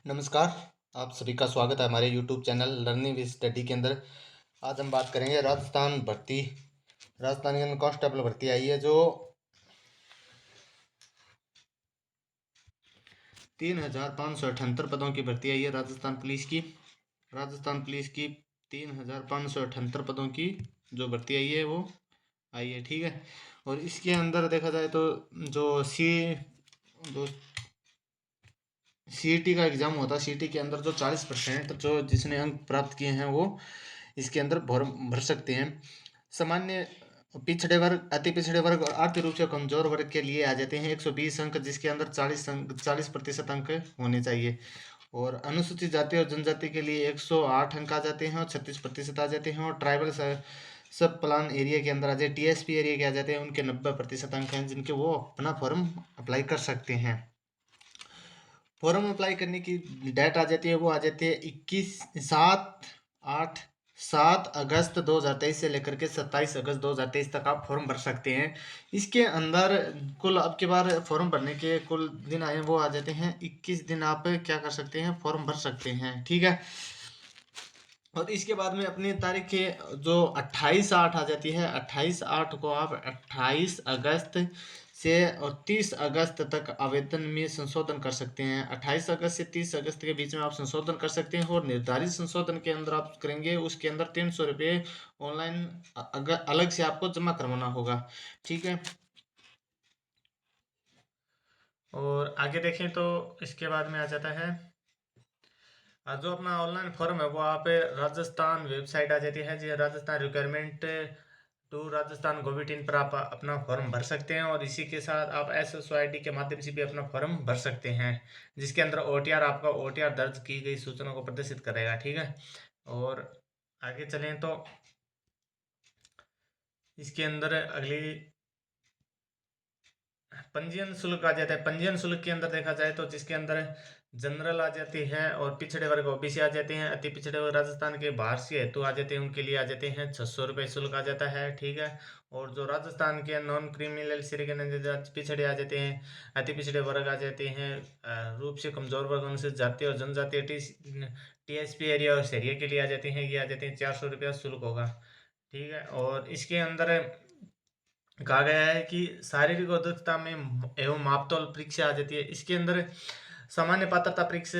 नमस्कार, आप सभी का स्वागत है हमारे YouTube channel learning with study के अंदर। आज हम बात करेंगे राजस्थान के अंदर कांस्टेबल भर्ती आई है जो 3,578 पदों की भर्ती आई है। राजस्थान पुलिस की 3,578 पदों की जो भर्ती आई है वो आई है, ठीक है। और इसके अंदर देखा जाए तो जो जो सीईटी का एग्जाम होता है, सीईटी के अंदर जो 40% जो जिसने अंक प्राप्त किए हैं वो इसके अंदर भर सकते हैं। सामान्य पिछड़े वर्ग, अति पिछड़े वर्ग और आर्थिक रूप से कमजोर वर्ग के लिए आ जाते हैं 120 अंक, जिसके अंदर 40% अंक होने चाहिए। और अनुसूचित जाति और जनजाति के लिए 108 अंक आ जाते हैं और 36% आ जाते हैं। और ट्राइबल सब प्लान एरिया के अंदर आ जाए, टीएसपी एरिया के आ जाते हैं, उनके 90% अंक हैं जिनके वो अपना फॉर्म अप्लाई कर सकते हैं। फॉर्म अप्लाई करने की डेट आ जाती है, वो आ जाती है 7 अगस्त 2023 से लेकर के 27 अगस्त 2023 तक आप फॉर्म भर सकते हैं। इसके अंदर कुल अब की बार फॉर्म भरने के कुल दिन आए वो आ जाते हैं 21 दिन। आप क्या कर सकते हैं, फॉर्म भर सकते हैं, ठीक है। और इसके बाद में अपनी तारीख के जो 28/8 आ जाती है, 28/8 को आप 28 अगस्त से और 30 अगस्त तक आवेदन में संशोधन कर सकते हैं। 28 अगस्त से 30 अगस्त के बीच में आप संशोधन कर सकते हैं और निर्धारित संशोधन के अंदर आप करेंगे उसके अंदर 300 रुपये ऑनलाइन अगर अलग से आपको जमा करवाना होगा, ठीक है। और आगे देखें तो इसके बाद में आ जाता है जो अपना ऑनलाइन फॉर्म है वो आप राजस्थान वेबसाइट आ जाती है जी, राजस्थान रिक्वायरमेंट टू राजस्थान गोविट इन पर आप अपना फॉर्म भर सकते हैं। और इसी के साथ आप SSYD के माध्यम से भी अपना फॉर्म भर सकते हैं, जिसके अंदर OTR आपका OTR दर्ज की गई सूचना को प्रदर्शित करेगा, ठीक है। और आगे चलें तो इसके अंदर अगली पंजीयन शुल्क आ जाता है। पंजीयन शुल्क के अंदर देखा जाए तो जिसके अंदर जनरल आ जाती है और पिछड़े वर्ग OBC आ जाते हैं, अति पिछड़े वर्ग राजस्थान के बाहर से हेतु आ जाते हैं, उनके लिए आ जाते हैं 600 रुपये शुल्क आ जाता है, ठीक है। और जो राजस्थान के नॉन क्रिमिनल श्रेणी पिछड़े आ जाते हैं, अति पिछड़े वर्ग आ जाते हैं, रूप से कमजोर वर्ग अनुसूचित जाति और जनजाति TSP एरिया और शहरिया के लिए आ जाते हैं, ये आ जाते हैं 400 रुपया शुल्क होगा, ठीक है। और इसके अंदर कहा गया है कि शारीरिक उद्योगता में एवं मापतौल परीक्षा आ जाती है। इसके अंदर सामान्य पात्रता परीक्षा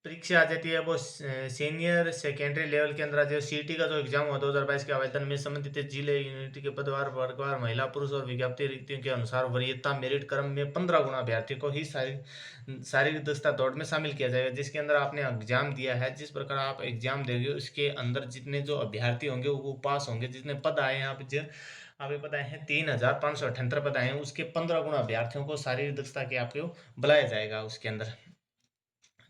परीक्षा आ जाती है, वो सीनियर सेकेंडरी लेवल के अंदर आ जाए। सीटी का जो एग्जाम हुआ 2022 के आवेदन में संबंधित जिले यूनिटी के पदवार वर्गवार महिला पुरुष और विज्ञप्ति रिक्तियों के अनुसार वरीयता मेरिट क्रम में 15 गुना अभ्यर्थी को ही शारीरिक दक्षता दौड़ में शामिल किया जाएगा। जिसके अंदर आपने एग्जाम दिया है, जिस प्रकार आप एग्जाम देंगे उसके अंदर जितने जो अभ्यर्थी होंगे वो पास होंगे। जितने पद आए हैं आपको पता है 3,578 पद आए हैं, उसके 15 गुना अभ्यर्थियों को शारीरिक दक्षता के आपको बुलाया जाएगा उसके अंदर,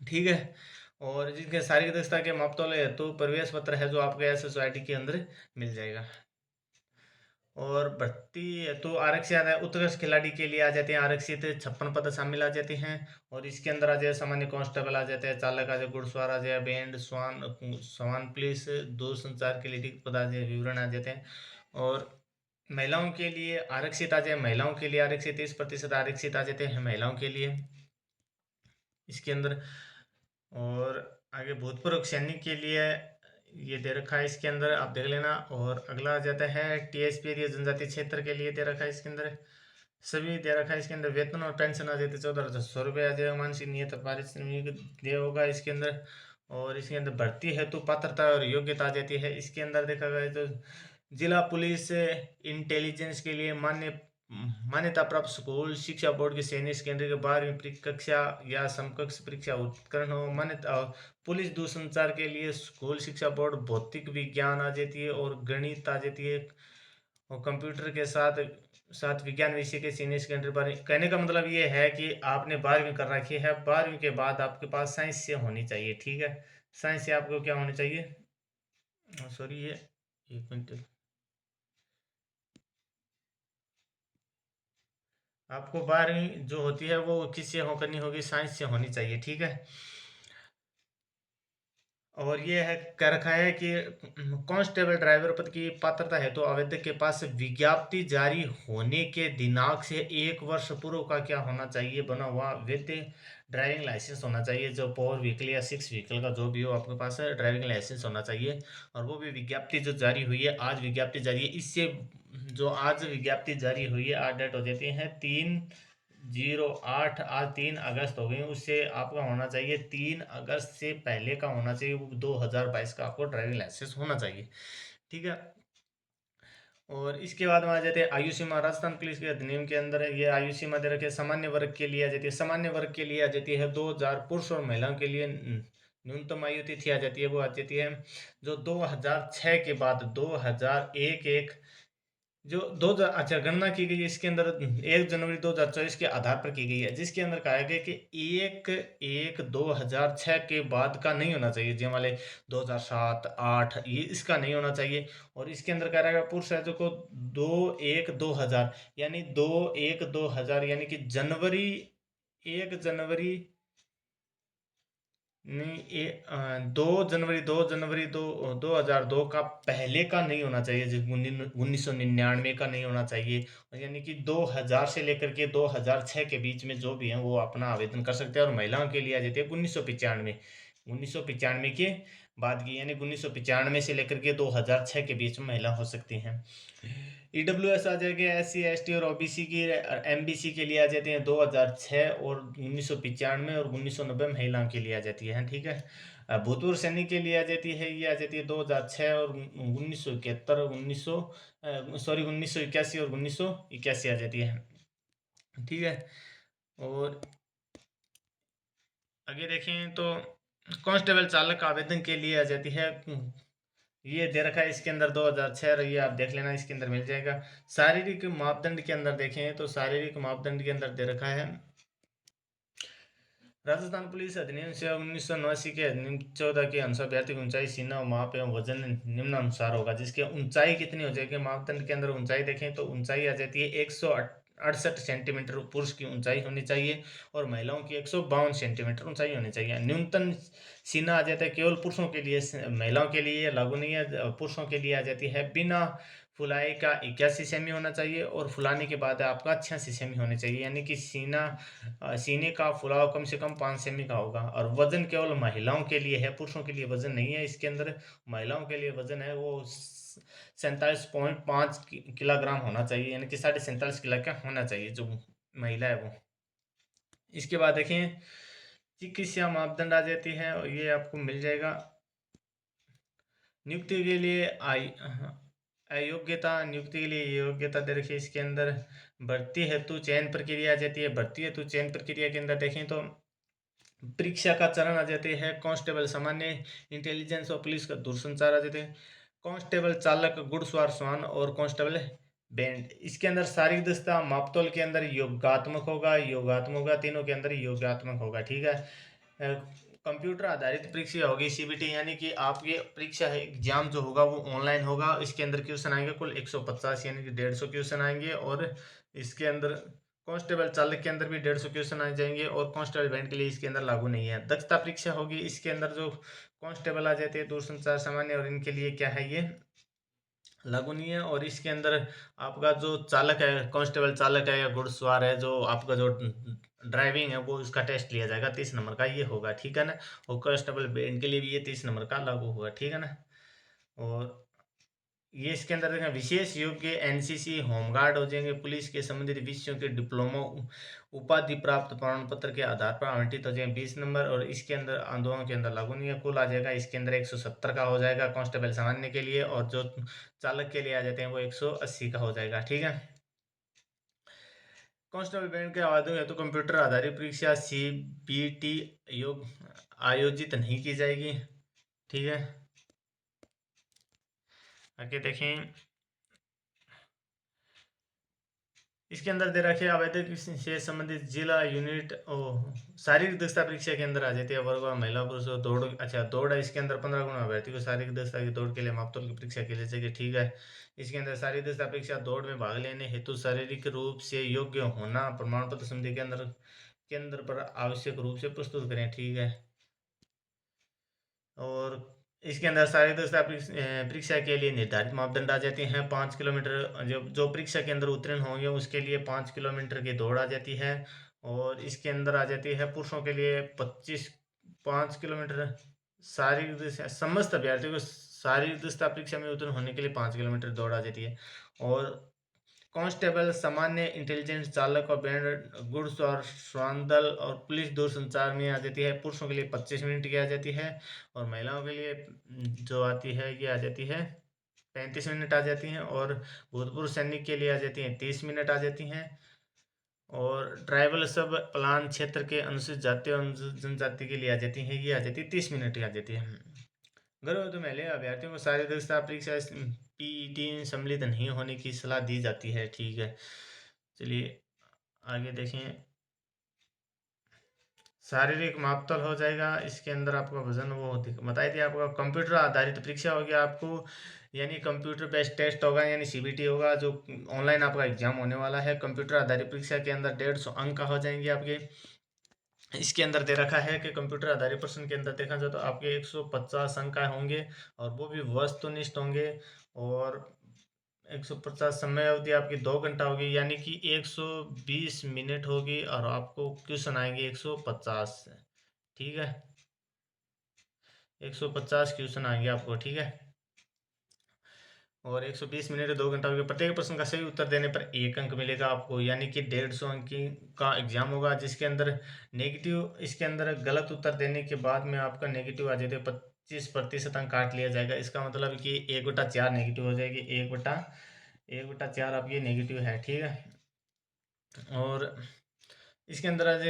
ठीक है। और जिनके शारीरिक दक्षता के मापतौल हेतु प्रवेश पत्र है जो आपको SSYD के अंदर मिल जाएगा। और भर्ती हेतु आरक्षित है, उत्कृष्ट खिलाड़ी के लिए आ जाते हैं आरक्षित 56 पद शामिल आ जाते हैं। और इसके अंदर आ जाए सामान्य कांस्टेबल आ जाते हैं, चालक आ जाए, घुड़सवार आ जाए, बैंड स्वान पुलिस, दूरसंचार के लिए रिक्त पद आ जाए, विवरण आ जाते हैं। और महिलाओं के लिए आरक्षित आ जाए, महिलाओं के लिए आरक्षित 30% आरक्षित आ जाते हैं महिलाओं के लिए इसके अंदर। और आगे भूतपूर्व सैनिक के लिए ये दे रखा है इसके अंदर, आप देख लेना। और अगला आ जाता है TSP एरिया जनजातीय क्षेत्र के लिए दे रखा है इसके अंदर, सभी दे रखा है इसके अंदर। वेतन और पेंशन आ जाते 14,100 रुपये आ जाएगा, मानसिक नियत पारिश्रमिक दिया होगा इसके अंदर। और इसके अंदर भर्ती हेतु पात्रता और योग्यता आ जाती है इसके अंदर देखा गया तो जिला पुलिस इंटेलिजेंस के लिए मान्यता प्राप्त स्कूल शिक्षा बोर्ड के सैनिक केंद्र के 12वीं कक्षा या समकक्ष परीक्षा उत्तीर्ण हो। मान्यता पुलिस दूरसंचार के लिए स्कूल शिक्षा बोर्ड भौतिक विज्ञान आ जाती है और गणित आ जाती है। और कंप्यूटर के साथ साथ विज्ञान विषय के सीनियर सेकेंडरी पर, कहने का मतलब ये है कि आपने 12वीं कर रखी है, 12वीं के बाद आपके पास साइंस से होनी चाहिए, ठीक है। साइंस से आपको क्या होनी चाहिए, सॉरी ये 1 मिनट, आपको 12वीं जो होती है वो किससे हो करनी होगी, साइंस से होनी चाहिए, ठीक है। और ये है कह रखा है कि कांस्टेबल ड्राइवर पद की पात्रता है तो आवेदक के पास विज्ञप्ति जारी होने के दिनांक से 1 वर्ष पूर्व का क्या होना चाहिए, बना हुआ वैध ड्राइविंग लाइसेंस होना चाहिए। जो 4 व्हीकल या 6 व्हीकल का जो भी हो आपके पास ड्राइविंग लाइसेंस होना चाहिए। और वो भी विज्ञप्ति जो जारी हुई है, आज विज्ञप्ति जारी है, इससे जो आज विज्ञप्ति जारी हुई है, आज डेट हो जाती है 3/08, आज 3 अगस्त हो गई, उससे आपका होना चाहिए 3 अगस्त से पहले का होना चाहिए, वो 2022 का आपको ड्राइविंग लाइसेंस होना चाहिए। ठीक है। और इसके बाद में आ जाते हैं आयु सीमा। राजस्थान पुलिस के अधिनियम के अंदर है ये आयु सीमा दे रखी है। सामान्य वर्ग के लिए आ जाती है, सामान्य वर्ग के लिए आ जाती है 2000, पुरुष और महिलाओं के लिए न्यूनतम आयु तिथि आ जाती है, वो आ जाती है जो 2006 के बाद 2001 एक जो दो हजार, अच्छा, गणना की गई है इसके अंदर 1 जनवरी 2024 के आधार पर की गई है, जिसके अंदर कहा गया कि 1/1/2006 के बाद का नहीं होना चाहिए, जी वाले 2007 8 ये इसका नहीं होना चाहिए। और इसके अंदर कह रहा है पुरुष राज्यों को 2/1/2000, यानी 2/1/2000, यानी कि जनवरी 1 जनवरी, नहीं, 2 जनवरी 2 2002 का पहले का नहीं होना चाहिए, जो 1999 का नहीं होना चाहिए। और यानी कि 2000 से लेकर के 2006 के बीच में जो भी है वो अपना आवेदन कर सकते हैं। और महिलाओं के लिए आ जाती है 1995 के बाद की, यानी 1995 से लेकर के 2006 के बीच में महिला हो सकती हैं। ईडब्ल्यूएस आ जाएगा, SC ST और OBC की। MBC के लिए आ जाते हैं 2006 और 1995, और 1990 महिलाओं के लिए आ जाती है, ठीक है। भूतपूर्व सैनिक के लिए आ जाती है, ये आ जाती है 2006 और 1971, 1981 और 1981 आ जाती है, ठीक है। और आगे देखें तो कांस्टेबल चालक आवेदन के लिए आ जाती है, ये दे रखा है इसके अंदर 2006, ये आप देख लेना, इसके अंदर मिल जाएगा। शारीरिक मापदंड के अंदर देखें तो शारीरिक मापदंड के अंदर दे रखा है राजस्थान पुलिस अधिनियम से 1989 के अधिनियम 14 के अनुसार अभ्यर्थी की ऊंचाई, सीना, माप एवं वजन निम्नानुसार होगा, जिसके ऊंचाई कितनी हो जाएगी। मापदंड के अंदर ऊंचाई देखें तो ऊंचाई आ जाती है 168 सेंटीमीटर पुरुष की ऊंचाई होनी चाहिए, और महिलाओं की 152 सेंटीमीटर ऊंचाई होनी चाहिए। न्यूनतम सीना आ जाता है केवल पुरुषों के लिए, महिलाओं के लिए लागू नहीं है। पुरुषों के लिए आ जाती है बिना फुलाई का 81 सेमी होना चाहिए, और फुलाने के बाद आपका 86 सेमी होने चाहिए, यानी कि सीने का फुलाव कम से कम 5 सेमी का होगा। और वजन केवल महिलाओं के लिए है, पुरुषों के लिए वजन नहीं है इसके अंदर। महिलाओं के लिए वजन है वो 47.5 किलोग्राम होना चाहिए, यानी कि 47.5 किलो का होना चाहिए जो महिला है वो। इसके बाद देखें चिकित्सा मापदंड आ जाती है, और ये आपको मिल जाएगा। नियुक्ति के लिए अयोग्यता, नियुक्ति के लिए योग्यता दे रखी है इसके अंदर। भर्ती हेतु चयन प्रक्रिया आ जाती है, भर्ती हेतु चयन प्रक्रिया के अंदर देखें तो परीक्षा का चरण आ जाते हैं कांस्टेबल सामान्य, इंटेलिजेंस और पुलिस का दूरसंचार आ जाते हैं, कांस्टेबल चालक, घुड़सवार श्वान, और कांस्टेबल बैंड। इसके अंदर शारीरिक दक्षता मापतौल के अंदर योगात्मक होगा, योगात्मक होगा, तीनों के अंदर योगात्मक होगा, ठीक है। कंप्यूटर आधारित परीक्षा होगी, CBT, यानी कि आपकी परीक्षा है, एग्जाम जो होगा वो ऑनलाइन होगा। इसके अंदर क्वेश्चन आएंगे कुल 150, यानी कि 150 क्वेश्चन आएंगे। और इसके अंदर कांस्टेबल चालक के अंदर भी 150 क्वेश्चन आ जाएंगे, और कांस्टेबल बैंड के लिए इसके अंदर लागू नहीं है। दक्षता परीक्षा होगी, इसके अंदर जो कांस्टेबल आ जाते हैं दूरसंचार सामान्य, और इनके लिए क्या है, ये लागू नहीं है। और इसके अंदर आपका जो चालक है, कांस्टेबल चालक है या घुड़सवार है, जो आपका जो ड्राइविंग है वो उसका टेस्ट लिया जाएगा, 30 नंबर का ये होगा, ठीक है ना। और कांस्टेबल बैंड के लिए भी ये 30 नंबर का लागू होगा, ठीक है ना। और ये इसके अंदर देखें विशेष योग्य NCC होमगार्ड हो जाएंगे, पुलिस के संबंधित विषयों के डिप्लोमा उपाधि प्राप्त प्रमाण पत्र के आधार पर आवंटित हो जाएंगे 20 नंबर। और इसके अंदर आंदोलन के अंदर लागू नहीं है, कुल आ जाएगा इसके अंदर 170 का हो जाएगा कांस्टेबल सामान्य के लिए, और जो चालक के लिए आ जाते हैं वो 180 का हो जाएगा, ठीक है। कांस्टेबल बैंक के आवेदन हेतु कंप्यूटर आधारित परीक्षा CBT योग आयोजित नहीं की जाएगी, ठीक है। आगे देखें इसके अंदर दे रखे आवेदक से संबंधित जिला यूनिट ओ शारीरिक दक्षता परीक्षा के अंदर आ जाती है वर्ग और महिला पुरुष और दौड़, अच्छा दौड़ है इसके अंदर 15 गुना अभ्यर्थी को शारीरिक दक्षता की दौड़ के लिए मापतौल की परीक्षा के लिए चाहिए, ठीक है। इसके अंदर शारीरिक दक्षता परीक्षा दौड़ में भाग लेने हेतु शारीरिक रूप से योग्य होना प्रमाण पत्र समिति के अंदर पर आवश्यक रूप से प्रस्तुत करें, ठीक है। और इसके अंदर शारीरिक दक्षता परीक्षा के लिए निर्धारित मापदंड आ जाते हैं। 5 किलोमीटर जो जो परीक्षा के अंदर उत्तीर्ण होंगे उसके लिए 5 किलोमीटर की दौड़ आ जाती है। और इसके अंदर आ जाती है पुरुषों के लिए 5 किलोमीटर। शारीरिक समस्त अभ्यर्थियों को शारीरिक दक्षता परीक्षा में उत्तीर्ण होने के लिए 5 किलोमीटर दौड़ आ जाती है। और कांस्टेबल, सामान्य इंटेलिजेंस चालक और बैंड गुड्स और श्वान दल और पुलिस दूरसंचार में आ जाती है, पुरुषों के लिए 25 मिनट की आ जाती है। और महिलाओं के लिए जो आती है ये आ जाती है 35 मिनट आ जाती हैं। और भूतपूर्व सैनिक के लिए आ जाती हैं 30 मिनट आ जाती हैं। और ट्राइबल सब प्लान क्षेत्र के अनुसूचित जाति और अनुसूचित जनजाति के लिए आ जाती हैं, ये आ जाती है 30 मिनट की आ जाती है। गर्भवती महिला अभ्यर्थियों को शारीरिक दक्षता परीक्षा पीईटी में सम्मिलित नहीं होने की सलाह दी जाती है। ठीक है, चलिए आगे देखें। शारीरिक मापतौल हो जाएगा, इसके अंदर आपका वजन वो बताई दिया। आपका कंप्यूटर आधारित परीक्षा होगी आपको, यानी कंप्यूटर बेस्ड टेस्ट होगा, यानी सीबीटी होगा, जो ऑनलाइन आपका एग्जाम होने वाला है। कंप्यूटर आधारित परीक्षा के अंदर 150 अंक का हो जाएंगे आपके। इसके अंदर दे रखा है कि कंप्यूटर आधारित प्रश्न के अंदर देखा जाए तो आपके 150 अंक का होंगे, और वो भी वस्तुनिष्ठ होंगे। और 150 समय अवधि आपकी 2 घंटा होगी, यानी कि 120 मिनट होगी, और आपको क्वेश्चन आएंगे 150। ठीक है, 150 क्वेश्चन आएंगे आपको। ठीक है, और 120 मिनट 2 घंटा होगी। प्रत्येक प्रश्न का सही उत्तर देने पर 1 अंक मिलेगा आपको, यानी कि 150 अंक का एग्जाम होगा, जिसके अंदर नेगेटिव, इसके अंदर गलत उत्तर देने के बाद में आपका नेगेटिव आ जाते 25% अंक काट लिया जाएगा। इसका मतलब कि 1/4 नेगेटिव हो जाएगी। 1/4 आपकी नेगेटिव है। ठीक है, और इसके अंदर आज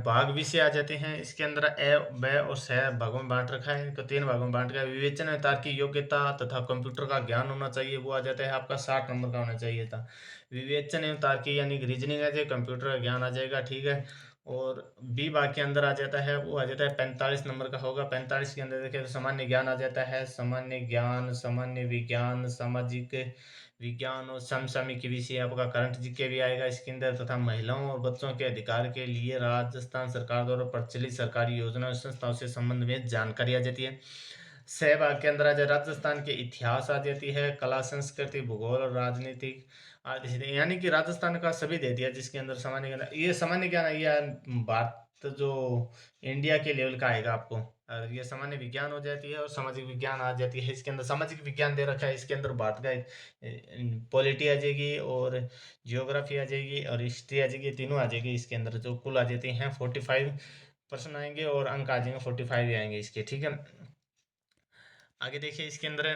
भाग विषय आ जाते हैं। इसके अंदर ए, ब और स भागों में बांट रखा है, इनको 3 भागों में बांट रखा है। विवेचन में तार्किक योग्यता तथा कंप्यूटर का ज्ञान होना चाहिए, वो आ जाता है आपका 60 नंबर का होना चाहिए था। विवेचन एवं तार्किक यानी कि रीजनिंग आ जाए, कंप्यूटर का ज्ञान आ जाएगा। ठीक है, और बी भाग के अंदर आ जाता है, वो आ जाता है 45 नंबर का होगा। 45 के अंदर देखिए तो सामान्य ज्ञान आ जाता है, सामान्य ज्ञान, सामान्य विज्ञान, सामाजिक विज्ञान और समसामयिक विषय आपका करंट जीके भी आएगा इसके अंदर। तथा महिलाओं और बच्चों के अधिकार के लिए राजस्थान सरकार द्वारा प्रचलित सरकारी योजना और संस्थाओं से संबंध में जानकारी आ जाती है। सहभाग के अंदर आ जाए राजस्थान के इतिहास आ जाती है, कला संस्कृति भूगोल और राजनीतिक आदि, यानी कि राजस्थान का सभी दे दिया। जिसके अंदर सामान्य ज्ञान, ये सामान्य ज्ञान है, ये भारत जो इंडिया के लेवल का आएगा आपको। और ये सामान्य विज्ञान हो जाती है, और सामाजिक विज्ञान आ जाती है। इसके अंदर सामाजिक विज्ञान दे रखा है, इसके अंदर भारत का पॉलिटी आ जाएगी, और जियोग्राफी आ जाएगी, और हिस्ट्री आ जाएगी, तीनों आ जाएगी इसके अंदर। जो कुल आ जाती हैं 45% आएंगे, और अंक आ जाएंगे 45 ही आएंगे इसके। ठीक है, आगे देखिए। इसके अंदर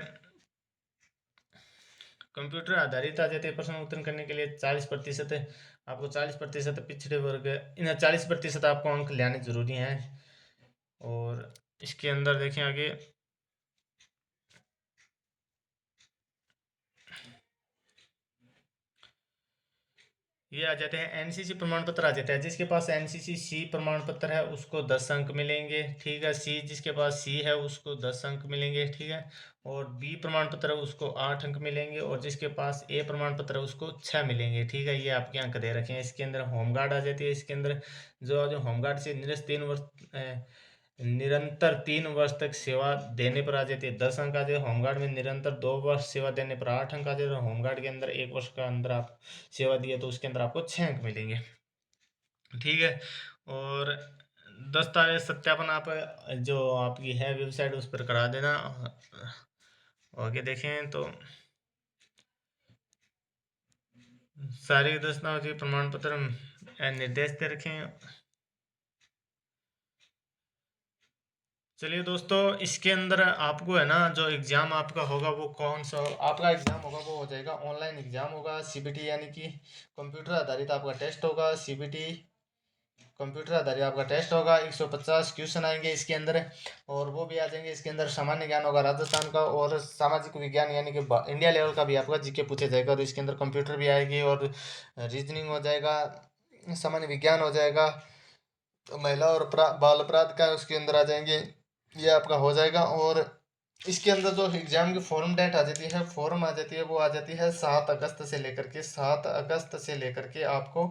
कंप्यूटर आधारित आ जाते हैं प्रश्न उत्तर करने के लिए 40%। आपको 40% पिछड़े वर्ग, इन 40% आपको अंक लाने जरूरी हैं। और इसके अंदर देखें आगे, ये आ जाते हैं एनसीसी प्रमाण पत्र आ जाता है। जिसके पास एनसीसी सी प्रमाण पत्र है उसको 10 अंक मिलेंगे। ठीक है, सी जिसके पास सी है उसको 10 अंक मिलेंगे। ठीक है, और बी प्रमाण पत्र है उसको 8 अंक मिलेंगे, और जिसके पास ए प्रमाण पत्र है उसको 6 मिलेंगे। ठीक है, ये आपके अंक दे रखे हैं। इसके अंदर होमगार्ड आ जाती है। इसके अंदर जो होमगार्ड से निरस्त 3 वर्ष निरंतर 3 वर्ष तक सेवा देने पर आ जाती है 10 अंक आ जाए। होमगार्ड में निरंतर 2 वर्ष सेवा देने पर 8 अंक आ जाए। होमगार्ड के अंदर 1 वर्ष का अंदर आप सेवा दिए तो उसके अंदर आपको 6 अंक मिलेंगे। ठीक है, और दस्तावेज सत्यापन आप जो आपकी है वेबसाइट उस पर करा देना। आगे देखें तो सारी दस्तावेज प्रमाण पत्र निर्देश दे रखे हैं। चलिए दोस्तों, इसके अंदर आपको है ना जो एग्ज़ाम आपका होगा वो कौन सा आपका एग्ज़ाम होगा, वो हो जाएगा ऑनलाइन एग्ज़ाम होगा। सीबीटी यानी कि कंप्यूटर आधारित आपका टेस्ट होगा। सीबीटी कंप्यूटर आधारित आपका टेस्ट होगा। 150 क्वेश्चन आएंगे इसके अंदर, और वो भी आ जाएंगे इसके अंदर। सामान्य ज्ञान होगा राजस्थान का, और सामाजिक विज्ञान यानी कि इंडिया लेवल का भी आपका जीके पूछा जाएगा। और इसके अंदर कंप्यूटर भी आएगी, और रीजनिंग हो जाएगा, सामान्य विज्ञान हो जाएगा, महिला और बाल अपराध का उसके अंदर आ जाएंगे। ये आपका हो जाएगा। और इसके अंदर जो एग्जाम की फॉर्म डेट आ जाती है, फॉर्म आ जाती है, वो आ जाती है 7 अगस्त से लेकर के आपको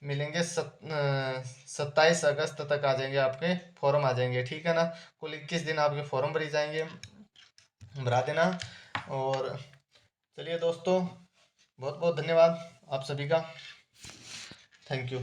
मिलेंगे 27 अगस्त तक आ जाएंगे, आपके फॉर्म आ जाएंगे, ठीक है ना। कुल 21 दिन आपके फॉर्म भरी जाएंगे, भरा देना। और चलिए दोस्तों, बहुत बहुत धन्यवाद आप सभी का, थैंक यू।